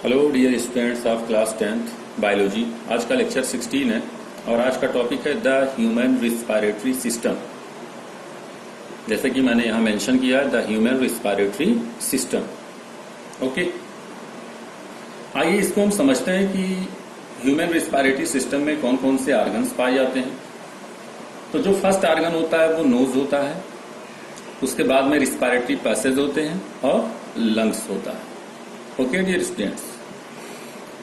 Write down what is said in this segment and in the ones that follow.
Hello dear students of class 10th biology. आज का lecture 16 है और आज का टॉपिक है द ह्यूमन रिस्पायरेटरी सिस्टम। जैसे कि मैंने यहाँ मेंशन किया है, the human respiratory system. Okay, आइए इसको हम समझते हैं कि ह्यूमन रिस्पायरेटरी सिस्टम में कौन कौन से ऑर्गन्स पाए जाते हैं। तो जो फर्स्ट ऑर्गन होता है वो नोज होता है, उसके बाद में रिस्पायरेटरी पैसेज होते हैं और लंग्स होता है। ओके डियर स्टूडेंट्स,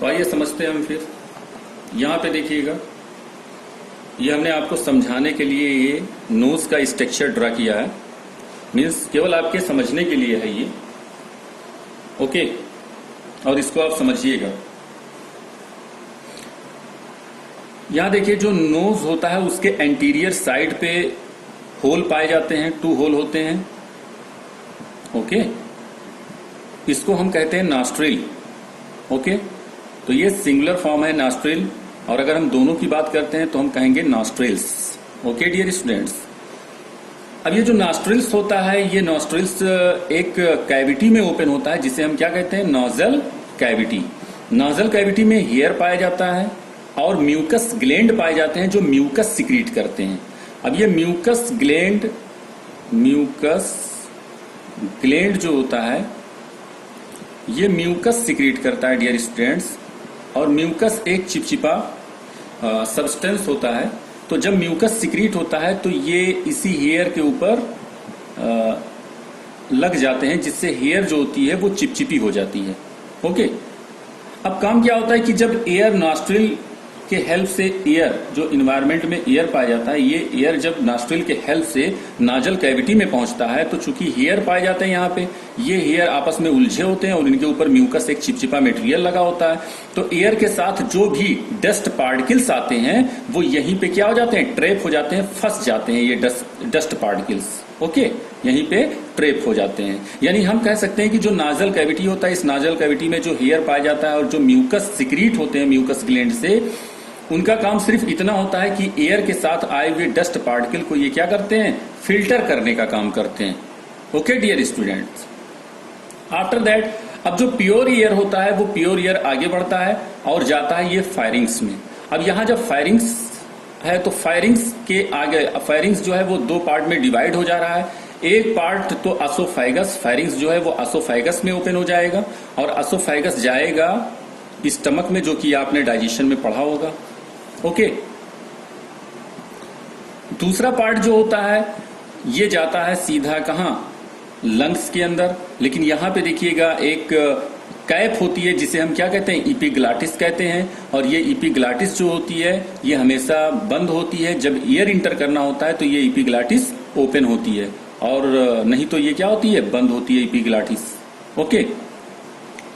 तो आइए समझते हैं हम। फिर यहां पे देखिएगा, ये हमने आपको समझाने के लिए ये नोज का स्ट्रक्चर ड्रा किया है, मीन्स केवल आपके समझने के लिए है ये। ओके, और इसको आप समझिएगा। यहां देखिए, जो नोज होता है उसके एंटीरियर साइड पे होल पाए जाते हैं, 2 होल होते हैं। ओके, इसको हम कहते हैं नॉस्ट्रिल। ओके, तो ये सिंगुलर फॉर्म है नॉस्ट्रिल, और अगर हम दोनों की बात करते हैं तो हम कहेंगे नॉस्ट्रिल्स। ओके डियर स्टूडेंट्स, अब ये जो नॉस्ट्रिल्स होता है, ये नॉस्ट्रिल्स एक कैविटी में ओपन होता है जिसे हम क्या कहते हैं, नोजल कैविटी। नोजल कैविटी में हेयर पाया जाता है और म्यूकस ग्लैंड पाए जाते हैं जो म्यूकस सिक्रीट करते हैं। अब ये म्यूकस ग्लैंड जो होता है, ये म्यूकस सिक्रीट करता है डियर स्टूडेंट्स, और म्यूकस एक चिपचिपा सब्सटेंस होता है। तो जब म्यूकस सिक्रीट होता है तो ये इसी हेयर के ऊपर लग जाते हैं, जिससे हेयर जो होती है वो चिपचिपी हो जाती है। ओके, अब काम क्या होता है कि जब एयर नॉस्ट्रिल के हेल्प से, एयर जो इन्वायरमेंट में एयर पाया जाता है, ये एयर जब नॉस्ट्रिल के हेल्प से नाजल कैविटी में पहुंचता है, तो चूंकि हेयर पाए जाते हैं यहाँ पे, ये हेयर आपस में उलझे होते हैं और इनके ऊपर म्यूकस एक चिपचिपा मटेरियल लगा होता है। तो एयर के साथ जो भी डस्ट पार्टिकल्स आते हैं वो यहीं पे क्या हो जाते हैं, ट्रैप हो जाते हैं, फंस जाते हैं ये डस्ट पार्टिकल्स। ओके, यहीं पे ट्रैप हो जाते हैं। यानी हम कह सकते हैं कि जो नाजल कैविटी होता है, इस नाजल कैविटी में जो हेयर पाया जाता है और जो म्यूकस सिक्रीट होते हैं म्यूकस ग्लैंड से, उनका काम सिर्फ इतना होता है कि एयर के साथ आए हुए डस्ट पार्टिकल को ये क्या करते हैं, फिल्टर करने का काम करते हैं। Okay dear students, after that अब जो प्योर एयर होता है वो प्योर एयर आगे बढ़ता है और जाता है ये फायरिंग्स में। अब यहां जब फायरिंग्स है तो फायरिंग्स के आगे, फायरिंग्स जो है वो 2 पार्ट में डिवाइड हो जा रहा है। एक पार्ट तो असोफाइगस, फायरिंग्स जो है वो असोफाइगस में ओपन हो जाएगा, और असोफाइगस जाएगा स्टमक में, जो कि आपने डाइजेशन में पढ़ा होगा। ओके, दूसरा पार्ट जो होता है ये जाता है सीधा कहां, लंग्स के अंदर। लेकिन यहां पे देखिएगा एक कैप होती है जिसे हम क्या कहते हैं, इपिग्लाटिस कहते हैं। और ये इपिग्लाटिस जो होती है ये हमेशा बंद होती है। जब एयर इंटर करना होता है तो ये इपिग्लाटिस ओपन होती है, और नहीं तो ये क्या होती है, बंद होती है इपिग्लाटिस। ओके,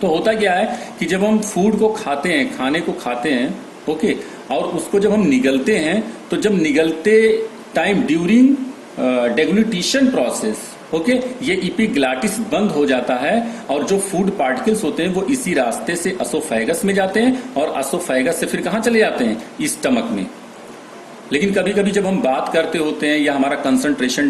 तो होता क्या है कि जब हम फूड को खाते हैं, खाने को खाते हैं, ओके, और उसको जब हम निगलते हैं, तो जब निगलते टाइम ड्यूरिंग डेग्लूटिशन प्रोसेस, ओके, ये इपिग्लाटिस बंद हो जाता है और जो फूड पार्टिकल्स होते हैं वो इसी रास्ते से असोफेगस में जाते हैं, और असोफेगस से फिर कहां चले जाते हैं, स्टमक में। लेकिन कभी कभी जब हम बात करते होते हैं या हमारा कंसंट्रेशन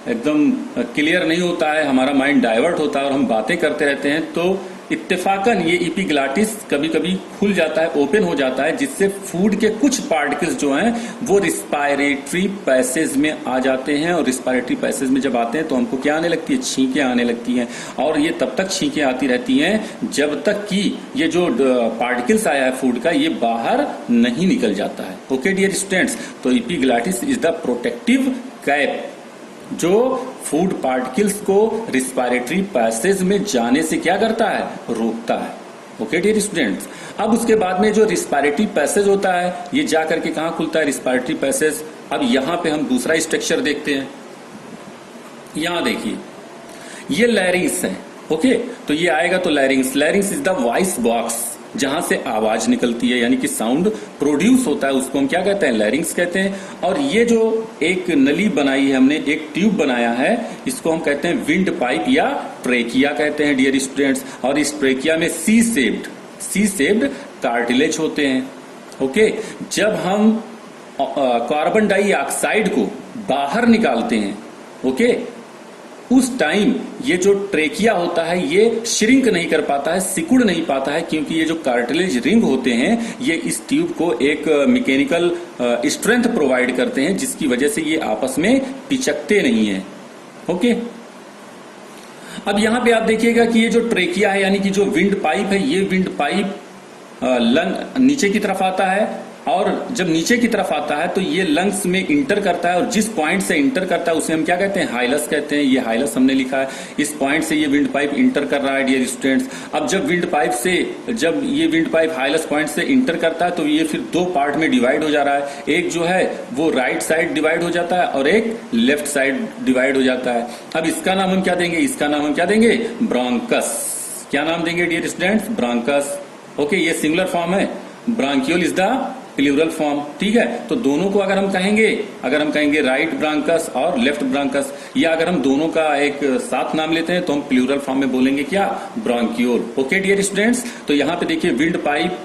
एकदम क्लियर नहीं होता है, हमारा माइंड डाइवर्ट होता है और हम बातें करते रहते हैं, तो इत्तेफाकन ये इपिग्लाटिस कभी कभी खुल जाता है, ओपन हो जाता है, जिससे फूड के कुछ पार्टिकल्स जो हैं वो रिस्पायरेटरी पैसेज में आ जाते हैं। और रिस्पायरेटरी पैसेज में जब आते हैं तो हमको क्या आने लगती है, छींकें आने लगती हैं। और ये तब तक छींकें आती रहती हैं जब तक कि ये जो पार्टिकल्स आया है फूड का, ये बाहर नहीं निकल जाता है। ओके डियर स्टूडेंट्स, तो इपिग्लाटिस इज द प्रोटेक्टिव कैप जो फूड पार्टिकल्स को रिस्पायरेटरी पैसेज में जाने से क्या करता है, रोकता है। ओके डियर स्टूडेंट्स, अब उसके बाद में जो रिस्पायरेटरी पैसेज होता है ये जा करके कहां खुलता है, रिस्पायरेटरी पैसेज। अब यहां पे हम दूसरा स्ट्रक्चर देखते हैं। यहां देखिए, ये लैरिंग्स है। ओके, तो ये आएगा तो लैरिंग्स इज द वॉइस बॉक्स, जहां से आवाज निकलती है, यानी कि साउंड प्रोड्यूस होता है, उसको हम क्या कहते हैं, लैरिंग्स कहते हैं। और ये जो एक नली बनाई है हमने, एक ट्यूब बनाया है, इसको हम कहते हैं विंड पाइप या ट्रेकिया कहते हैं डियर स्टूडेंट्स। और इस ट्रेकिया में सी शेप्ड कार्टिलेज होते हैं। ओके, जब हम कार्बन डाइऑक्साइड को बाहर निकालते हैं, ओके, उस टाइम ये जो ट्रेकिया होता है ये श्रिंक नहीं कर पाता है, सिकुड़ नहीं पाता है, क्योंकि ये जो कार्टिलेज रिंग होते हैं ये इस ट्यूब को एक मैकेनिकल स्ट्रेंथ प्रोवाइड करते हैं, जिसकी वजह से ये आपस में पिचकते नहीं है। ओके, अब यहां पे आप देखिएगा कि ये जो ट्रेकिया है यानी कि जो विंड पाइप है, ये विंड पाइप लंग नीचे की तरफ आता है, और जब नीचे की तरफ आता है तो ये लंग्स में इंटर करता है, और जिस पॉइंट से इंटर करता है उसे हम क्या कहते हैं, हाइलस कहते हैं। ये हाइलस हमने लिखा है, इस पॉइंट से ये विंड पाइप इंटर कर रहा है डियर स्टूडेंट्स। अब जब ये विंड पाइप हाइलस पॉइंट से इंटर करता है तो ये फिर दो पार्ट में डिवाइड हो जा रहा है। एक जो है वो राइट साइड डिवाइड हो जाता है और एक लेफ्ट साइड डिवाइड हो जाता है। अब इसका नाम हम क्या देंगे, इसका नाम हम क्या देंगे, ब्रोंकस। क्या नाम देंगे डियर स्टूडेंट्स, ब्रोंकस। ओके, ये सिंगुलर फॉर्म है, ब्रांकियोल इज द प्लूरल फॉर्म। ठीक है, तो दोनों को अगर हम कहेंगे राइट ब्रांकस और लेफ्ट ब्रांकस, या अगर हम दोनों का एक साथ नाम लेते हैं तो हम प्लूरल फॉर्म में बोलेंगे क्या, ब्रांकियोल। ओके डियर स्टूडेंट्स, तो यहां पे देखिए विंड पाइप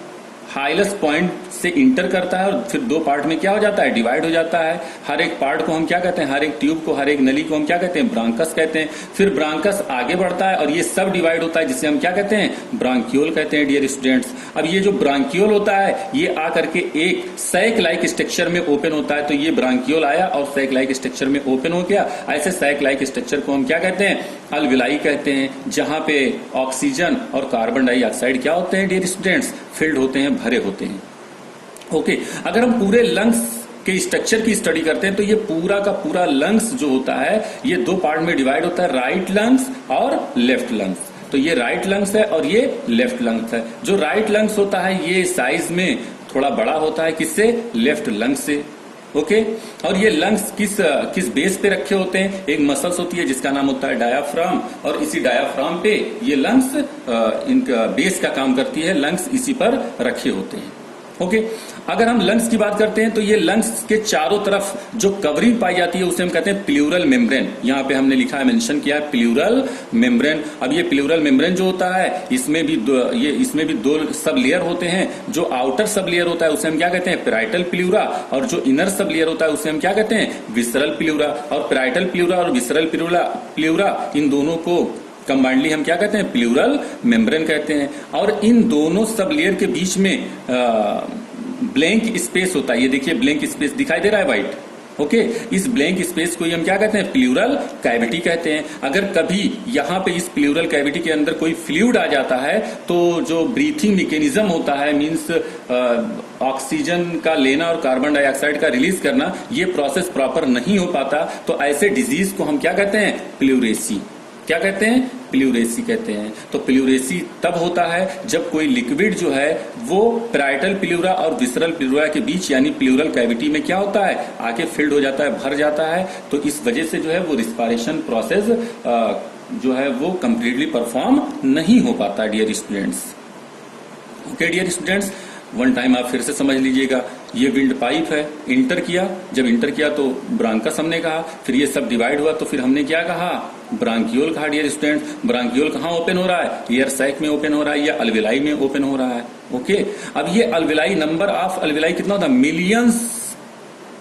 हाइलस पॉइंट से इंटर करता है और फिर दो पार्ट में क्या हो जाता है, डिवाइड हो जाता है। हर एक पार्ट को हम क्या कहते हैं, हर एक ट्यूब को, हर एक नली को हम क्या कहते हैं, ब्रांकस कहते हैं। फिर ब्रांकस आगे बढ़ता है और ये सब डिवाइड होता है, जिसे हम क्या कहते हैं, ब्रांकियोल कहते हैं डियर स्टूडेंट्स। अब ये जो ब्रांकियोल होता है ये आकर के एक सैक लाइक स्ट्रक्चर में ओपन होता है, तो ये ब्रांकियोल आया और सैक लाइक स्ट्रक्चर में ओपन हो गया। ऐसे सैक लाइक स्ट्रक्चर को हम क्या कहते हैं, अलविलाई कहते हैं, जहां पे ऑक्सीजन और कार्बन डाइऑक्साइड क्या होते हैं डियर स्टूडेंट्स, फिल्ड होते हैं, भरे होते हैं। ओके, अगर हम पूरे लंग्स के स्ट्रक्चर की स्टडी करते हैं तो ये पूरा का पूरा लंग्स जो होता है ये दो पार्ट में डिवाइड होता है, राइट लंग्स और लेफ्ट लंग्स। तो ये राइट लंग्स है और ये लेफ्ट लंग्स है। जो राइट लंग्स होता है ये साइज में थोड़ा बड़ा होता है, किससे, लेफ्ट लंग्स से। ओके, और ये लंग्स किस बेस पे रखे होते हैं, एक मसल्स होती है जिसका नाम होता है डायाफ्राम, और इसी डायाफ्राम पे ये लंग्स इनका बेस का काम करती है, लंग्स इसी पर रखे होते हैं। ओके, अगर हम लंग्स की बात करते हैं तो ये लंग्स के चारों तरफ जो कवरिंग पाई जाती है उसे हम कहते हैं प्लूरल मेम्ब्रेन। यहाँ पे हमने लिखा है, मेंशन किया है, प्लूरल मेम्ब्रेन। अब ये प्लूरल मेम्ब्रेन जो होता है इसमें भी दो सब लेयर होते हैं। जो आउटर सब लेयर होता है उसे हम क्या कहते हैं, पैराइटल प्लूरा, और जो इनर सब लेयर होता है उसे हम क्या कहते हैं, विसरल प्लूरा। और पैराइटल प्लूरा और विसरल प्लूरा इन दोनों को कंबाइंडली हम क्या कहते हैं, प्लूरल मेम्ब्रेन कहते हैं। और इन दोनों सब लेयर के बीच में ब्लैंक स्पेस होता है। ये देखिए ब्लैंक स्पेस दिखाई दे रहा है व्हाइट। ओके, इस ब्लैंक स्पेस को ही हम क्या कहते हैं, प्लूरल कैविटी कहते हैं। अगर कभी यहाँ पे इस प्लूरल कैविटी के अंदर कोई फ्लूइड आ जाता है तो जो ब्रीथिंग मैकेनिज्म होता है, मींस ऑक्सीजन का लेना और कार्बन डाइऑक्साइड का रिलीज करना, ये प्रोसेस प्रॉपर नहीं हो पाता। तो ऐसे डिजीज को हम क्या कहते हैं, प्लूरेसी। क्या कहते हैं, प्लूरेसी कहते हैं। तो प्लूरेसी तब होता है जब कोई लिक्विड जो है वो पैराइटल प्लूरा और विसरल प्लूरा के बीच यानी प्लूरल कैविटी में क्या होता है, आके फिल्ड हो जाता है, भर जाता है। तो इस वजह से जो है वो रिस्पायरेशन प्रोसेस जो है वो कंप्लीटली परफॉर्म नहीं हो पाता dear students. Okay dear students, one time आप फिर से समझ लीजिएगा। ये विंड पाइप है, इंटर किया, जब इंटर किया तो ब्रांकस हमने कहा, फिर ये सब डिवाइड हुआ तो फिर हमने क्या कहा, ब्रांकियोल कहा डियर स्टूडेंट। ब्रांकियोल कहाँ ओपन हो रहा है, एयर सैक में ओपन हो रहा है या अल्वेलाई में ओपन हो रहा है। ओके, अब ये अल्वेलाई, नंबर ऑफ अल्वेलाई कितना होता है, मिलियंस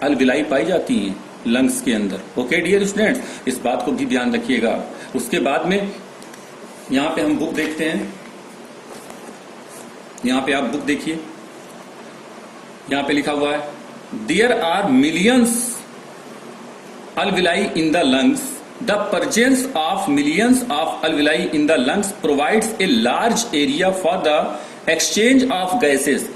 अल्वेलाई पाई जाती हैं लंग्स के अंदर। ओके डियर स्टूडेंट, इस बात को भी ध्यान रखिएगा। उसके बाद में यहाँ पे हम बुक देखते हैं, यहाँ पे आप बुक देखिए, यहाँ पे लिखा हुआ है there are millions alveoli in the lungs. The presence of millions of alveoli in the lungs provides a large area for the exchange of gases.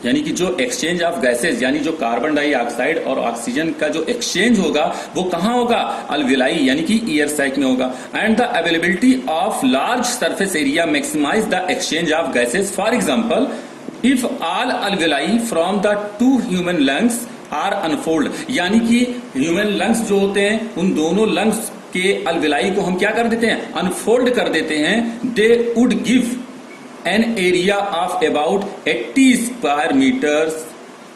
यानी कि जो एक्सचेंज ऑफ गैसेज यानी जो कार्बन डाइऑक्साइड और ऑक्सीजन का जो exchange होगा वो कहाँ होगा, अल्वेलाई यानी कि ईयर सैक में होगा। And the availability of large surface area maximize the exchange of gases. For example, if all alveoli from the two human lungs are unfold, यानी कि ह्यूमन लंग्स जो होते हैं उन दोनों लंग्स के अल्वेलाई को हम क्या कर देते हैं, अनफोल्ड कर देते हैं। They would give an area of about 80 square meters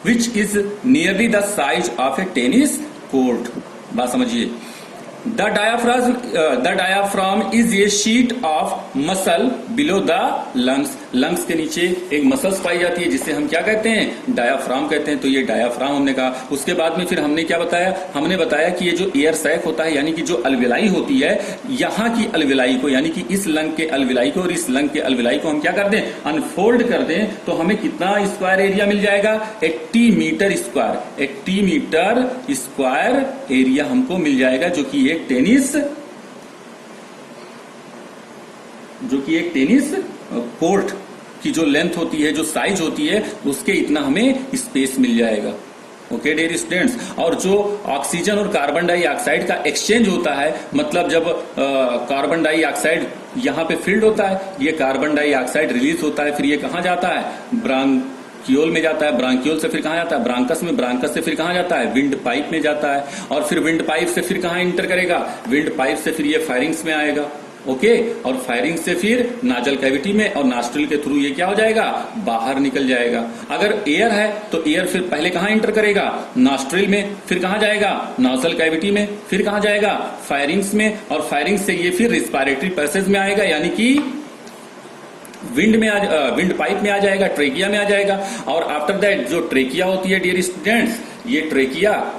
which is nearly the size of a tennis court. बात समझिए, the diaphragm is a sheet of muscle below the lungs. Lungs के नीचे एक मसल्स पाई जाती है जिसे हम क्या कहते हैं, डायाफ्राम कहते हैं। तो ये डायाफ्राम हमने कहा। उसके बाद में फिर हमने क्या बताया, हमने बताया कि ये जो एयर सैक होता है यानी कि जो अलविलाई होती है, यहाँ की अलविलाई को यानी कि इस लंग के अलविलाई को और इस लंग के अलविलाई को हम क्या कर दें, अनफोल्ड कर दें, तो हमें कितना स्क्वायर एरिया मिल जाएगा, 80 metre square. 80 metre square area हमको मिल जाएगा, जो कि एक टेनिस कोर्ट की जो लेंथ होती है, जो साइज होती है, उसके इतना हमें स्पेस मिल जाएगा। Okay dear students. और जो ऑक्सीजन और कार्बन डाइऑक्साइड का एक्सचेंज होता है, मतलब जब कार्बन डाइऑक्साइड यहाँ पे फिल्ड होता है, ये कार्बन डाइऑक्साइड रिलीज होता है, फिर ये कहाँ जाता है, ब्रांकियोल में जाता है, ब्रांकियोल से फिर कहाँ जाता है, ब्रांकस में, ब्रांकस से फिर कहाँ जाता है, विंड पाइप में जाता है, और फिर विंड पाइप से फिर कहाँ इंटर करेगा, विंड पाइप से फिर ये फायरिंग्स में आएगा। ओके, और फायरिंग से फिर नाजल कैविटी में, और नास्ट्रिल के थ्रू ये क्या हो जाएगा, बाहर निकल जाएगा। अगर एयर है तो एयर फिर पहले कहां एंटर करेगा, नास्ट्रिल में, फिर कहां जाएगा, नाजल कैविटी में, फिर कहां जाएगा, फायरिंग्स में, और फायरिंग से ये फिर रिस्पायरेटरी पैसेज में आएगा, यानी कि विंड पाइप में आ जाएगा, ट्रेकिया में आ जाएगा। और आफ्टर दैट जो ट्रेकिया होती है डियर स्टूडेंट्स, ये ट्रेकिया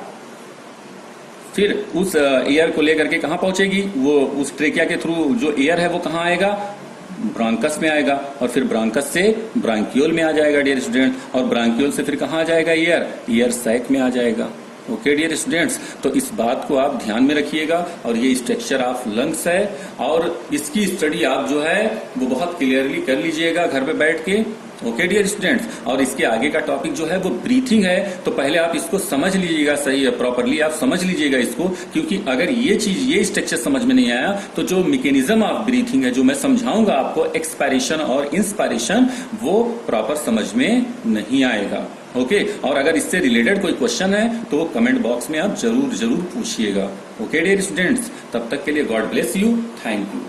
फिर उस एयर को लेकर के कहां पहुंचेगी, वो उस ट्रेकिया के थ्रू जो एयर है वो कहां आएगा, ब्रांकस में आएगा, और फिर ब्रांकस से ब्रांकियोल में आ जाएगा डियर स्टूडेंट, और ब्रांकियोल से फिर कहां आ जाएगा, एयर सैक में आ जाएगा। ओके डियर स्टूडेंट्स, तो इस बात को आप ध्यान में रखिएगा। और ये स्ट्रक्चर ऑफ लंग्स है, और इसकी स्टडी आप जो है वो बहुत क्लियरली कर लीजिएगा घर पे बैठ के। ओके डियर स्टूडेंट्स, और इसके आगे का टॉपिक जो है वो ब्रीथिंग है, तो पहले आप इसको समझ लीजिएगा, सही है, प्रॉपरली आप समझ लीजिएगा इसको, क्योंकि अगर ये स्ट्रक्चर समझ में नहीं आया तो जो मैकेनिज्म ऑफ ब्रीथिंग है, जो मैं समझाऊंगा आपको, एक्सपायरेशन और इंस्पायरेशन, वो प्रॉपर समझ में नहीं आएगा। ओके, और अगर इससे रिलेटेड कोई क्वेश्चन है तो वो कमेंट बॉक्स में आप जरूर पूछिएगा। ओके डियर स्टूडेंट्स, तब तक के लिए God bless you, thank you.